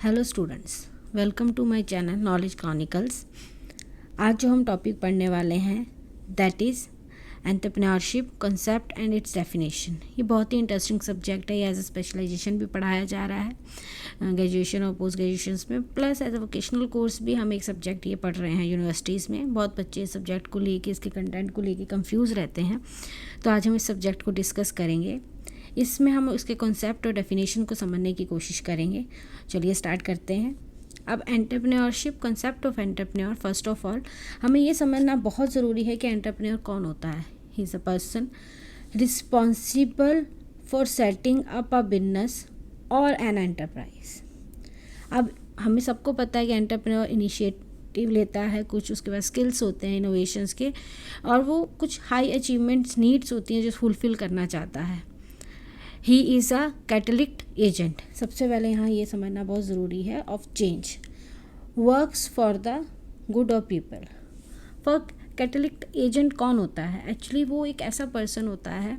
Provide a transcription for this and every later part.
Hello students, welcome to my channel knowledge chronicles. आज जो हम टॉपिक पढ़ने वाले हैं that is entrepreneurship concept and its definition. ये बहुत ही इंटरेस्टिंग सब्जेक्ट है। ये एज ए स्पेशलाइजेशन भी पढ़ाया जा रहा है ग्रेजुएशन और पोस्ट ग्रेजुएशन में, plus as a vocational course भी हम एक सब्जेक्ट ये पढ़ रहे हैं यूनिवर्सिटीज़ में। बहुत बच्चे इस सब्जेक्ट को लेके, इसके कंटेंट को लेके कंफ्यूज रहते हैं, तो आज हम इस सब्जेक्ट को डिस्कस करेंगे। इसमें हम उसके कॉन्सेप्ट और डेफिनेशन को समझने की कोशिश करेंगे। चलिए स्टार्ट करते हैं। अब entrepreneurship, concept of entrepreneur, first of all हमें ये समझना बहुत ज़रूरी है कि एंटरप्रेन्योर कौन होता है। He is a person responsible for setting up a business और एन एंटरप्राइज। अब हमें सबको पता है कि एंटरप्रेन्योर इनिशिएटिव लेता है, कुछ उसके पास स्किल्स होते हैं इनोवेशंस के, और वो कुछ हाई अचीवमेंट्स नीड्स होती हैं जो फुलफ़िल करना चाहता है। He is a catalyst agent. सबसे पहले यहाँ ये समझना बहुत ज़रूरी है of change, works for the good of people. For catalyst agent कौन होता है? एक्चुअली वो एक ऐसा पर्सन होता है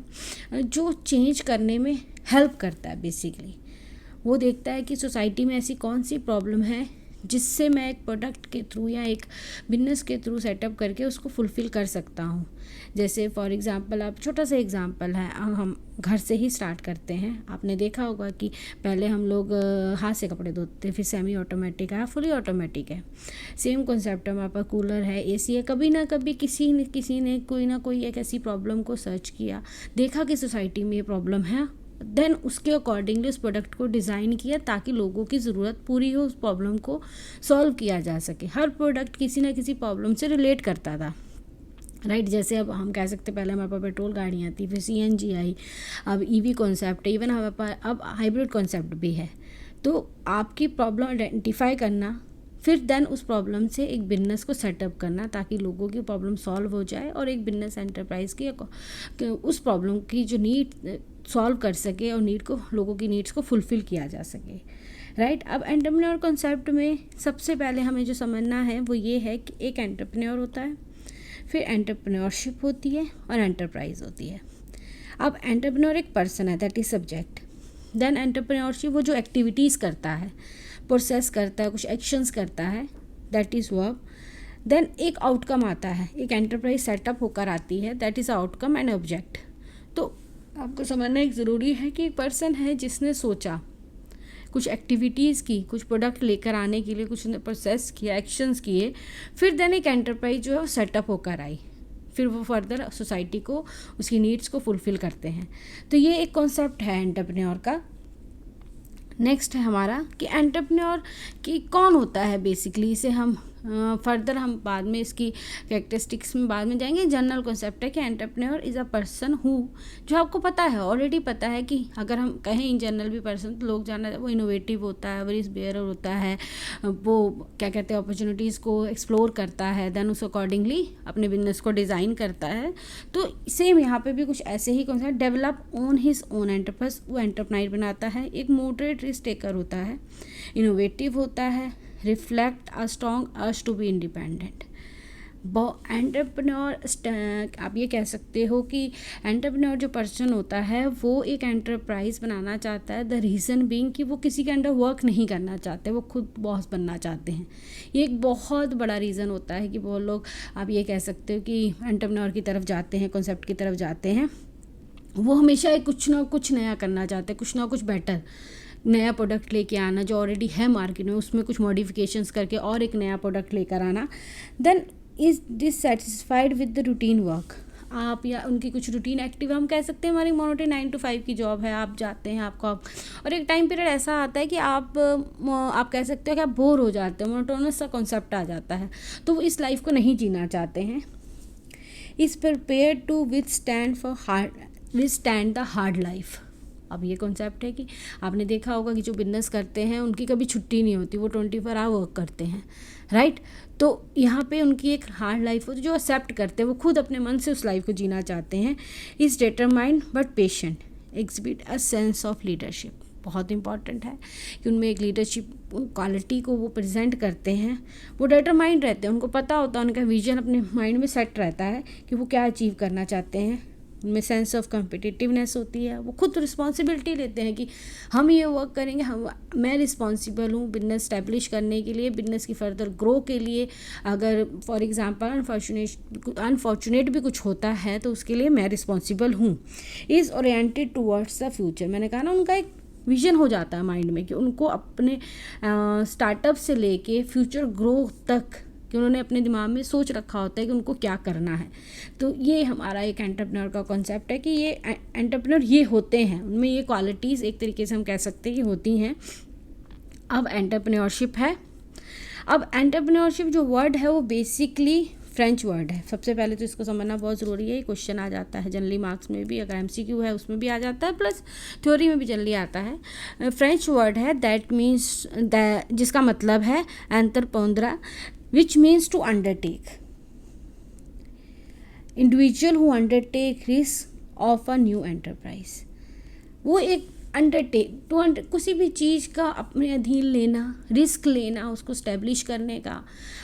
जो चेंज करने में हेल्प करता है। बेसिकली वो देखता है कि सोसाइटी में ऐसी कौन सी प्रॉब्लम है जिससे मैं एक प्रोडक्ट के थ्रू या एक बिजनेस के थ्रू सेटअप करके उसको फुलफ़िल कर सकता हूँ। जैसे फॉर एग्ज़ाम्पल, आप छोटा सा एग्ज़ाम्पल है, हम घर से ही स्टार्ट करते हैं। आपने देखा होगा कि पहले हम लोग हाथ से कपड़े धोते, फिर सेमी ऑटोमेटिक है, फुली ऑटोमेटिक है। सेम कॉन्सेप्ट है, हमारे पास कूलर है, एसी है। कभी ना कभी किसी ने कोई ना कोई एक ऐसी प्रॉब्लम को सर्च किया, देखा कि सोसाइटी में ये प्रॉब्लम है, देन उसके अकॉर्डिंगली उस प्रोडक्ट को डिज़ाइन किया ताकि लोगों की ज़रूरत पूरी हो, उस प्रॉब्लम को सॉल्व किया जा सके। हर प्रोडक्ट किसी ना किसी प्रॉब्लम से रिलेट करता था, राइट। जैसे अब हम कह सकते हैं पहले हमारे पास पेट्रोल गाड़ियाँ थी, फिर सीएनजी आई, अब ईवी कॉन्सेप्ट है, इवन हमारे पास अब हाइब्रिड कॉन्सेप्ट भी है। तो आपकी प्रॉब्लम आइडेंटिफाई करना, फिर देन उस प्रॉब्लम से एक बिजनेस को सेटअप करना ताकि लोगों की प्रॉब्लम सॉल्व हो जाए और एक बिजनेस एंटरप्राइज की उस प्रॉब्लम की जो नीड सॉल्व कर सके और लोगों की नीड्स को फुलफ़िल किया जा सके, राइट। अब एंटरप्रेन्योर कॉन्सेप्ट में सबसे पहले हमें जो समझना है वो ये है कि एक एंटरप्रेन्योर होता है, फिर एंटरप्रेन्योरशिप होती है और एंटरप्राइज होती है। अब एंटरप्रेन्योर एक पर्सन है, that is subject. Then entrepreneurship वो जो एक्टिविटीज़ करता है, प्रोसेस करता है, कुछ एक्शंस करता है, दैट इज़ वर्ब। देन एक आउटकम आता है, एक एंटरप्राइज सेटअप होकर आती है, that is outcome and object. तो आपको समझना एक ज़रूरी है कि एक पर्सन है जिसने सोचा, कुछ एक्टिविटीज़ की, कुछ प्रोडक्ट लेकर आने के लिए कुछ प्रोसेस किया, एक्शंस किए, फिर देन एक एंटरप्राइज जो है वो सेटअप होकर आई, फिर वो फर्दर सोसाइटी को उसकी नीड्स को फुलफ़िल करते हैं। तो ये एक कॉन्सेप्ट है एंटरप्रेन्योर का। नेक्स्ट है हमारा कि एंटरप्रेन्योर की कौन होता है। बेसिकली इसे हम फर्दर हम बाद में इसकी कैरेक्टरिस्टिक्स में बाद में जाएंगे। जनरल कॉन्सेप्ट है कि entrepreneur is a person who, जो आपको पता है, ऑलरेडी पता है कि अगर हम कहें इन जनरल भी पर्सन, तो लोग जाना वो इनोवेटिव होता है, रिस्क बेयरर होता है, वो क्या कहते हैं अपॉर्चुनिटीज़ को एक्सप्लोर करता है, देन उस अकॉर्डिंगली अपने बिजनेस को डिज़ाइन करता है। तो सेम यहाँ पे भी कुछ ऐसे ही concept, develop on his own enterprise, वो एंटरप्राइज बनाता है। एक मॉडरेट रिस्क टेकर होता है, इनोवेटिव होता है, reflect a strong urge to be independent. Entrepreneur, आप ये कह सकते हो कि एंटरप्रेन्योर जो पर्सन होता है वो एक एंटरप्राइज बनाना चाहता है, द रीज़न बीइंग कि वो किसी के अंडर वर्क नहीं करना चाहते, वो खुद बॉस बनना चाहते हैं। ये एक बहुत बड़ा रीज़न होता है कि वो लोग, आप ये कह सकते हो कि एंटरप्रेन्योर की तरफ जाते हैं, कॉन्सेप्ट की तरफ जाते हैं। वो हमेशा कुछ ना कुछ नया करना चाहते हैं, कुछ ना कुछ बेटर नया प्रोडक्ट लेके आना, जो ऑलरेडी है मार्केट में उसमें कुछ मॉडिफिकेशंस करके और एक नया प्रोडक्ट लेकर आना। Then is dissatisfied with the routine work. आप या उनकी कुछ रूटीन एक्टिव, हम कह सकते हैं हमारी मोनोटोन 9 to 5 की जॉब है, आप जाते हैं, आपको और एक टाइम पीरियड ऐसा आता है कि आप कह सकते हो कि आप बोर हो जाते हो, मोनोटोनस सा कॉन्सेप्ट आ जाता है, तो वो इस लाइफ को नहीं जीना चाहते हैं। Is prepared to withstand the hard life. अब ये कॉन्सेप्ट है कि आपने देखा होगा कि जो बिजनेस करते हैं उनकी कभी छुट्टी नहीं होती, वो 24 आवर वर्क करते हैं, राइट। तो यहाँ पे उनकी एक हार्ड लाइफ होती है जो एक्सेप्ट करते हैं, वो खुद अपने मन से उस लाइफ को जीना चाहते हैं। Is determined but patient, exhibit a sense of leadership. बहुत इंपॉर्टेंट है कि उनमें एक लीडरशिप क्वालिटी को वो प्रेजेंट करते हैं। वो डिटरमाइंड रहते हैं, उनको पता होता है, उनका विजन अपने माइंड में सेट रहता है कि वो क्या अचीव करना चाहते हैं। उनमें सेंस ऑफ कम्पिटिटिवनेस होती है, वो खुद रिस्पॉन्सिबिलिटी लेते हैं कि हम ये वर्क करेंगे, मैं रिस्पॉन्सिबल हूँ बिजनेस स्टैब्लिश करने के लिए, बिजनेस की फर्दर ग्रो के लिए। अगर फॉर एग्जांपल अनफॉर्चुनेट भी कुछ होता है तो उसके लिए मैं रिस्पॉन्सिबल हूँ। Is oriented towards the future, मैंने कहा ना उनका एक विजन हो जाता है माइंड में कि उनको अपने स्टार्टअप से लेके फ्यूचर ग्रोथ तक कि उन्होंने अपने दिमाग में सोच रखा होता है कि उनको क्या करना है। तो ये हमारा एक एंटरप्रेन्योर का कॉन्सेप्ट है कि ये एंटरप्रेन्योर ये होते हैं, उनमें ये क्वालिटीज़ एक तरीके से हम कह सकते हैं कि होती हैं। अब एंटरप्रेन्योरशिप है। अब एंटरप्रेन्योरशिप जो वर्ड है वो बेसिकली फ्रेंच वर्ड है। सबसे पहले तो इसको समझना बहुत ज़रूरी है, ये क्वेश्चन आ जाता है जनरली मार्क्स में भी, अगर MCQ है उसमें भी आ जाता है, प्लस थ्योरी में भी जल्दी आता है। फ्रेंच वर्ड है दैट मीन्स जिसका मतलब है entrepreneur, which means to undertake, individual who undertake risk of a new enterprise। वो एक अंडरटेक किसी भी चीज़ का अपने अधीन लेना, रिस्क लेना, उसको स्टैब्लिश करने का।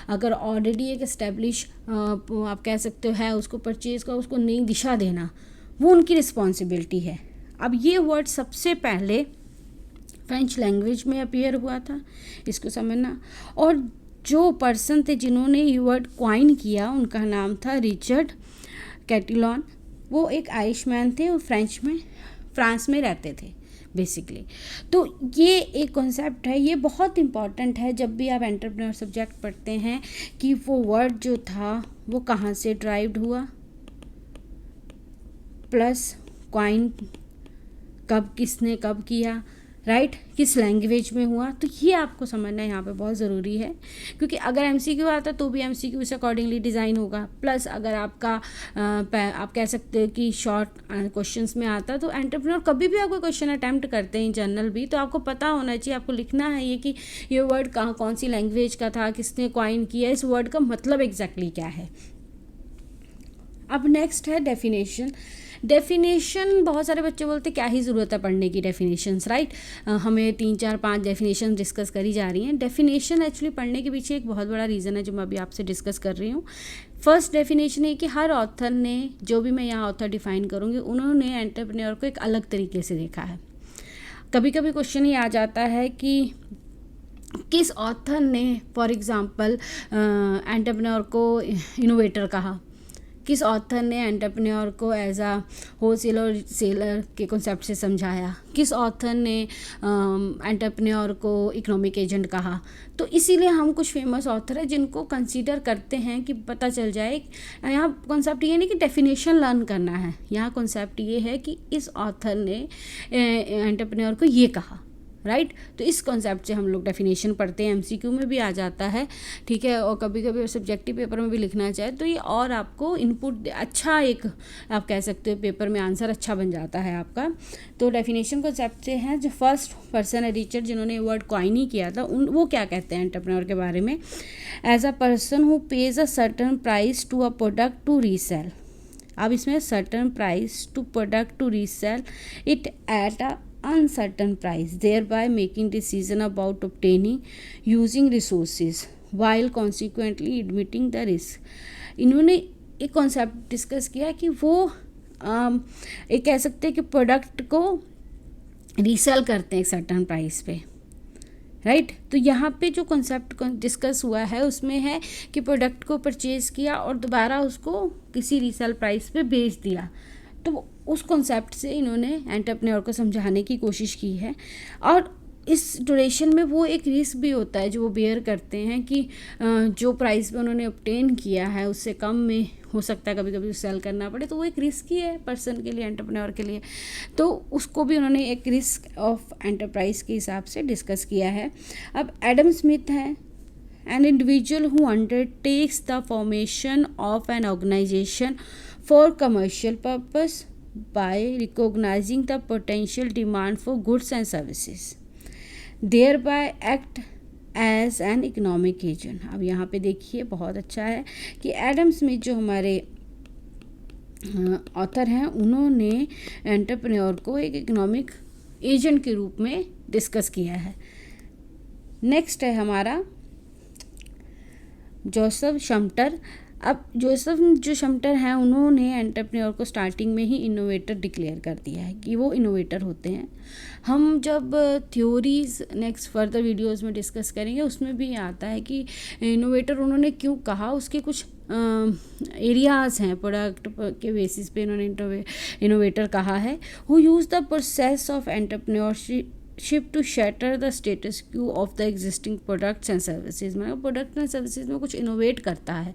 अगर ऑलरेडी एक स्टैब्लिश आप कह सकते हो है, उसको परचेज का, उसको नई दिशा देना, वो उनकी रिस्पॉन्सिबिलिटी है। अब ये वर्ड सबसे पहले फ्रेंच लैंग्वेज में अपीयर हुआ था, इसको समझना। और जो पर्सन थे जिन्होंने ये वर्ड क्वाइन किया उनका नाम था रिचर्ड कैटिलॉन। वो एक आयरिशमैन थे और फ्रांस में रहते थे बेसिकली। तो ये एक कॉन्सेप्ट है, ये बहुत इम्पॉर्टेंट है जब भी आप एंटरप्रेन्योर सब्जेक्ट पढ़ते हैं कि वो वर्ड जो था वो कहाँ से ड्राइव्ड हुआ, प्लस क्वाइन किसने कब किया, राइट, किस लैंग्वेज में हुआ। तो ये आपको समझना यहाँ पे बहुत ज़रूरी है, क्योंकि अगर MCQ आता तो भी MCQ इस अकॉर्डिंगली डिज़ाइन होगा। प्लस अगर आपका आप कह सकते हो कि शॉर्ट क्वेश्चंस में आता, तो एंटरप्रेन्योर कभी भी आपको क्वेश्चन अटैम्प्ट करते हैं जनरल भी, तो आपको पता होना चाहिए, आपको लिखना है ये कि ये वर्ड कहाँ कौन सी लैंग्वेज का था, किसने क्वाइन किया, इस वर्ड का मतलब एग्जैक्टली क्या है। अब नेक्स्ट है डेफिनेशन। बहुत सारे बच्चे बोलते क्या ही ज़रूरत है पढ़ने की डेफिनेशंस, राइट। हमें 3 4 5 डेफिनेशन डिस्कस करी जा रही हैं। डेफिनेशन एक्चुअली पढ़ने के पीछे एक बहुत बड़ा रीज़न है जो मैं अभी आपसे डिस्कस कर रही हूँ। फर्स्ट डेफिनेशन है कि हर ऑथर ने, जो भी मैं यहाँ ऑथर डिफाइन करूँगी, उन्होंने एंटरप्रेन्योर को एक अलग तरीके से देखा है। कभी कभी क्वेश्चन ये आ जाता है कि किस ऑथर ने फॉर एग्ज़ाम्पल एंटरप्रेन्योर को इनोवेटर कहा, किस ऑथर ने एंटरप्रेन्योर को एज आ होलसेलर सेलर के कॉन्सेप्ट से समझाया, किस ऑथर ने एंटरप्रेन्योर को इकोनॉमिक एजेंट कहा। तो इसीलिए हम कुछ फेमस ऑथर है जिनको कंसीडर करते हैं कि पता चल जाए। यहाँ कॉन्सेप्ट ये नहीं कि डेफिनेशन लर्न करना है, यहाँ कॉन्सेप्ट ये है कि इस ऑथर ने एंटरप्रेन्योर को ये कहा, राइट। तो इस कॉन्सेप्ट से हम लोग डेफिनेशन पढ़ते हैं, MCQ में भी आ जाता है, ठीक है, और कभी कभी सब्जेक्टिव पेपर में भी लिखना चाहे तो ये और आपको इनपुट अच्छा, एक आप कह सकते हो पेपर में आंसर अच्छा बन जाता है आपका। तो डेफिनेशन कॉन्सेप्ट से हैं जो फर्स्ट पर्सन है रिचर्ड, जिन्होंने वर्ड क्वाइन ही किया था, वो क्या कहते हैं एंटरप्रेन्योर के बारे में। As a person who pays a certain price to a product to resell. अब इसमें certain price to product to resell it at a uncertain price, thereby making decision about obtaining using resources while consequently admitting the risk। इन्होंने एक concept discuss किया कि वो एक कह सकते हैं कि प्रोडक्ट को रीसेल करते हैं एक सर्टन प्राइस पे, राइट। तो यहाँ पे जो कॉन्सेप्ट डिस्कस हुआ है उसमें है कि प्रोडक्ट को परचेज किया और दोबारा उसको किसी रीसेल प्राइस पे बेच दिया। तो उस कॉन्सेप्ट से इन्होंने एंटरप्रेन्योर को समझाने की कोशिश की है। और इस ड्यूरेशन में वो एक रिस्क भी होता है जो वो बेयर करते हैं कि जो प्राइस पे उन्होंने ऑब्टेन किया है उससे कम में हो सकता है कभी कभी सेल करना पड़े, तो वो एक रिस्क ही है पर्सन के लिए, एंटरप्रेन्योर के लिए। तो उसको भी उन्होंने एक रिस्क ऑफ एंटरप्राइज के हिसाब से डिस्कस किया है। अब एडम स्मिथ है, an individual who undertakes the formation of an organisation for commercial purpose by recognizing the potential demand for goods and services, thereby act as an economic agent। अब यहाँ पे देखिए बहुत अच्छा है कि एडम स्मिथ जो हमारे ऑथर हैं, उन्होंने एंटरप्रेन्योर को एक इकोनॉमिक एजेंट के रूप में डिस्कस किया है। नेक्स्ट है हमारा जोसेफ शम्टर। अब जोसेफ जो शम्टर हैं उन्होंने एंटरप्रेन्योर को स्टार्टिंग में ही इनोवेटर डिक्लेयर कर दिया है कि वो इनोवेटर होते हैं। हम जब थ्योरीज नेक्स्ट फर्दर वीडियोस में डिस्कस करेंगे उसमें भी आता है कि इनोवेटर उन्होंने क्यों कहा, उसके कुछ एरियाज़ हैं प्रोडक्ट के बेसिस पे इन्होंने इनोवेटर कहा है। Who use the process of entrepreneurship to shatter the status quo of the existing products and services. मतलब प्रोडक्ट एंड सर्विसेज में कुछ इनोवेट करता है,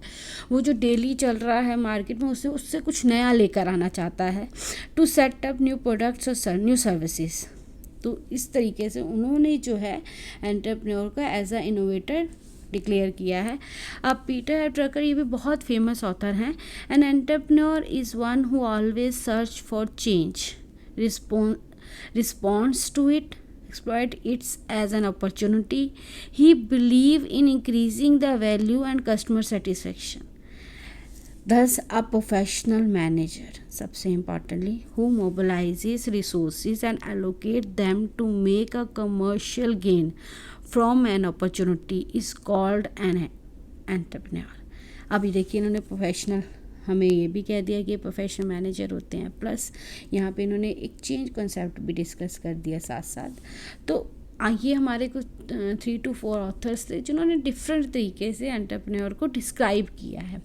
वो जो डेली चल रहा है मार्केट में उससे कुछ नया लेकर आना चाहता है। To set up new products और न्यू सर्विसेज। तो इस तरीके से उन्होंने जो है एंटरप्रेन्योर को एज अ इनोवेटर डिक्लेयर किया है। अब पीटर एफ ड्रकर ये भी बहुत फेमस ऑथर हैं। An entrepreneur is one who always search for change, responds to it, exploit it as an opportunity. He believe in increasing the value and customer satisfaction. Thus, a professional manager, सबसे importantly, who mobilizes resources and allocate them to make a commercial gain from an opportunity is called an entrepreneur. अभी देखिए इन्होंने professional हमें ये भी कह दिया कि प्रोफेशनल मैनेजर होते हैं, प्लस यहाँ पे इन्होंने एक चेंज कॉन्सेप्ट भी डिस्कस कर दिया साथ साथ। तो ये हमारे कुछ 3 to 4 ऑथर्स थे जिन्होंने डिफरेंट तरीके से एंटरप्रेन्योर को डिस्क्राइब किया है।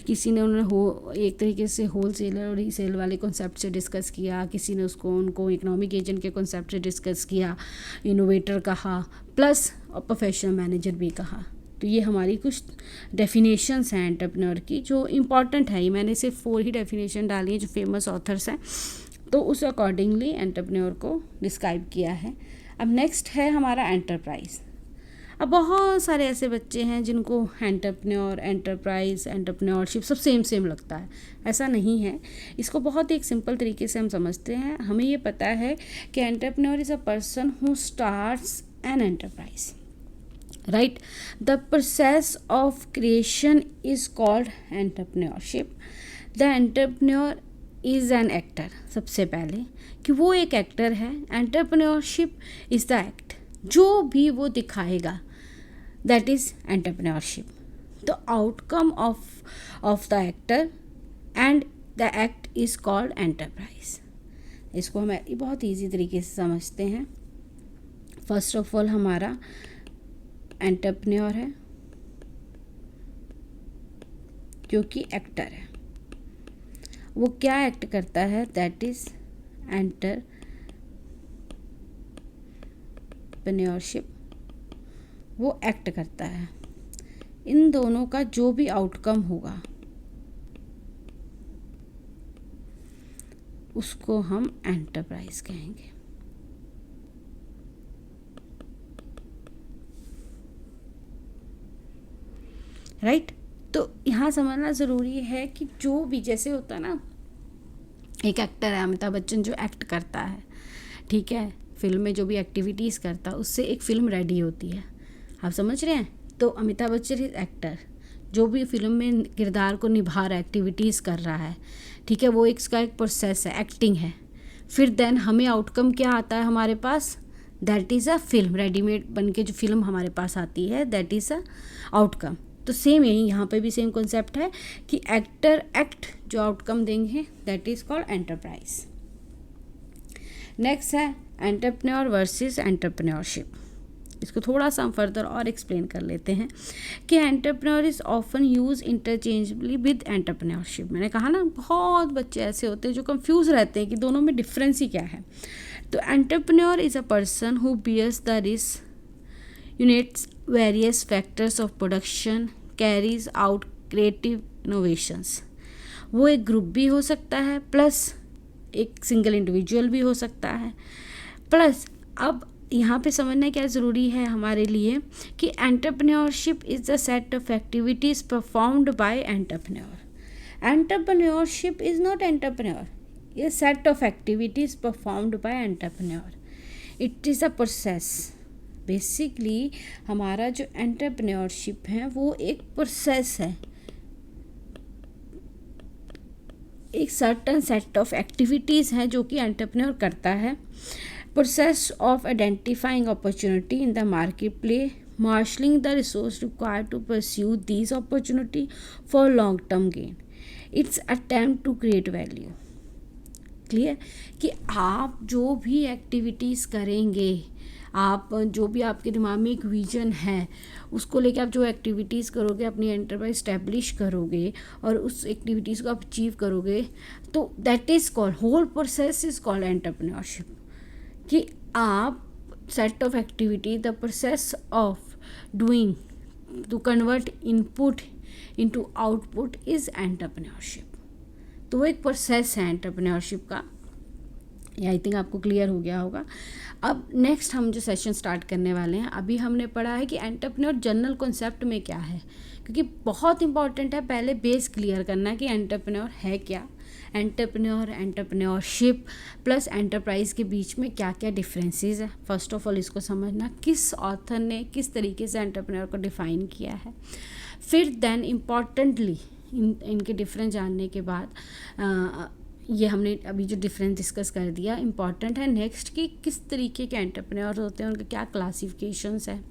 किसी ने उन्होंने एक तरीके से होल सेलर और रीसेल वाले कॉन्सेप्ट से डिस्कस किया, किसी ने उनको इकोनॉमिक एजेंट के कॉन्सेप्ट से डिस्कस किया, इनोवेटर कहा, प्लस और प्रोफेशनल मैनेजर भी कहा। तो ये हमारी कुछ डेफिनेशंस हैं एंटरप्रेन्योर की जो इम्पॉर्टेंट है। ये मैंने सिर्फ 4 ही डेफिनेशन डाली हैं जो फेमस ऑथर्स हैं, तो उस अकॉर्डिंगली एंटरप्रेन्योर को डिस्क्राइब किया है। अब नेक्स्ट है हमारा एंटरप्राइज। अब बहुत सारे ऐसे बच्चे हैं जिनको एंटरप्रेन्योर, एंटरप्राइज, एंटरप्रेन्योरशिप सब सेम लगता है। ऐसा नहीं है, इसको बहुत एक सिंपल तरीके से हम समझते हैं। हमें ये पता है कि entrepreneur is a person who starts an enterprise, right? The process of creation is called entrepreneurship. The entrepreneur is an actor. सबसे पहले कि वो एक एक्टर है। एंटरप्रेन्योरशिप इज़ द एक्ट, जो भी वो दिखाएगा that is entrepreneurship. The outcome of the actor and the act is called enterprise. इसको हम बहुत ईजी तरीके से समझते हैं। फर्स्ट ऑफ ऑल हमारा एंटरप्रेन्योर है जो कि एक्टर है। वो क्या एक्ट करता है, दैट इज एंटरप्रेन्योरशिप। वो एक्ट करता है। इन दोनों का जो भी आउटकम होगा उसको हम एंटरप्राइज कहेंगे। राइट तो यहाँ समझना ज़रूरी है कि जो भी जैसे होता है ना, एक एक्टर है अमिताभ बच्चन जो एक्ट करता है, ठीक है, फिल्म में जो भी एक्टिविटीज़ करता है उससे एक फ़िल्म रेडी होती है। आप समझ रहे हैं? तो अमिताभ बच्चन इज एक्टर, जो भी फिल्म में किरदार को निभा रहा है, एक्टिविटीज़ कर रहा है, ठीक है, वो इसका एक प्रोसेस है, एक्टिंग है। फिर देन हमें आउटकम क्या आता है हमारे पास, that is a film, readymade बन के जो फिल्म हमारे पास आती है दैट इज़ अ आउटकम। तो सेम यही यहाँ पे भी सेम कॉन्सेप्ट है कि एक्टर एक्ट जो आउटकम देंगे that is called enterprise. Next है एंटरप्रेन्योर वर्सेस एंटरप्रेन्योरशिप। इसको थोड़ा सा हम फर्दर और एक्सप्लेन कर लेते हैं कि entrepreneur is often use interchangeably with entrepreneurship. मैंने कहा ना बहुत बच्चे ऐसे होते हैं जो कंफ्यूज रहते हैं कि दोनों में डिफरेंस ही क्या है। तो entrepreneur is a person who bears the risk, unites various factors of production, carries out creative innovations। वो एक ग्रुप भी हो सकता है, प्लस एक सिंगल इंडिविजुअल भी हो सकता है, प्लस अब यहाँ पे समझना क्या ज़रूरी है हमारे लिए कि entrepreneurship is the set of activities performed by entrepreneur. Entrepreneurship is not entrepreneur, ये set of activities performed by entrepreneur. It is a process. Basically हमारा जो एंटरप्रेन्योरशिप है वो एक प्रोसेस है, एक सर्टन सेट ऑफ एक्टिविटीज़ हैं जो कि एंटरप्रेन्योर करता है। Process of identifying opportunity in the marshalling the resource required to pursue these opportunity for long term gain. It's attempt to create value. Clear कि आप जो भी एक्टिविटीज़ करेंगे, आप जो भी आपके दिमाग में एक विजन है उसको लेके आप जो एक्टिविटीज़ करोगे, अपनी एंटरप्राइज स्टैब्लिश करोगे और उस एक्टिविटीज़ को आप अचीव करोगे, तो that is called, whole process is called entrepreneurship. कि आप set of activity, the process of doing to convert input into output is entrepreneurship. तो वो एक प्रोसेस है एंटरप्रेन्योरशिप का. ये आई थिंक आपको क्लियर हो गया होगा. अब नेक्स्ट हम जो सेशन स्टार्ट करने वाले हैं, अभी हमने पढ़ा है कि एंटरप्रेन्योर जनरल कॉन्सेप्ट में क्या है, क्योंकि बहुत इंपॉर्टेंट है पहले बेस क्लियर करना कि एंटरप्रेन्योर है क्या, एंटरप्रेन्योर, एंटरप्रेन्योरशिप प्लस एंटरप्राइज के बीच में क्या क्या डिफरेंसेस है. फर्स्ट ऑफ ऑल इसको समझना, किस ऑथर ने किस तरीके से एंटरप्रेन्योर को डिफ़ाइन किया है. फिर देन इम्पॉर्टेंटली इनके डिफरेंस जानने के बाद ये हमने अभी जो डिफरेंस डिस्कस कर दिया, इम्पॉर्टेंट है नेक्स्ट कि किस तरीके के एंटरप्रेन्योर होते हैं, उनके क्या क्लासिफिकेशंस हैं,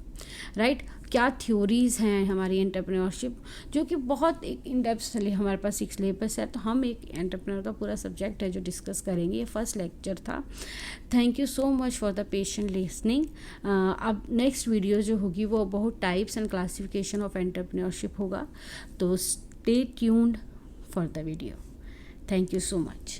राइट. क्या थ्योरीज़ हैं हमारी एंटरप्रेन्योरशिप, जो कि बहुत एक इन डेप्थ हमारे पास 6 सिलेबस है, तो हम एक एंटरप्रेन्योर का पूरा सब्जेक्ट है जो डिस्कस करेंगे. ये फर्स्ट लेक्चर था. Thank you so much for the patient listening. अब नेक्स्ट वीडियो जो होगी वो बहुत types and classification of entrepreneurship होगा, तो stay tuned for the video. Thank you so much.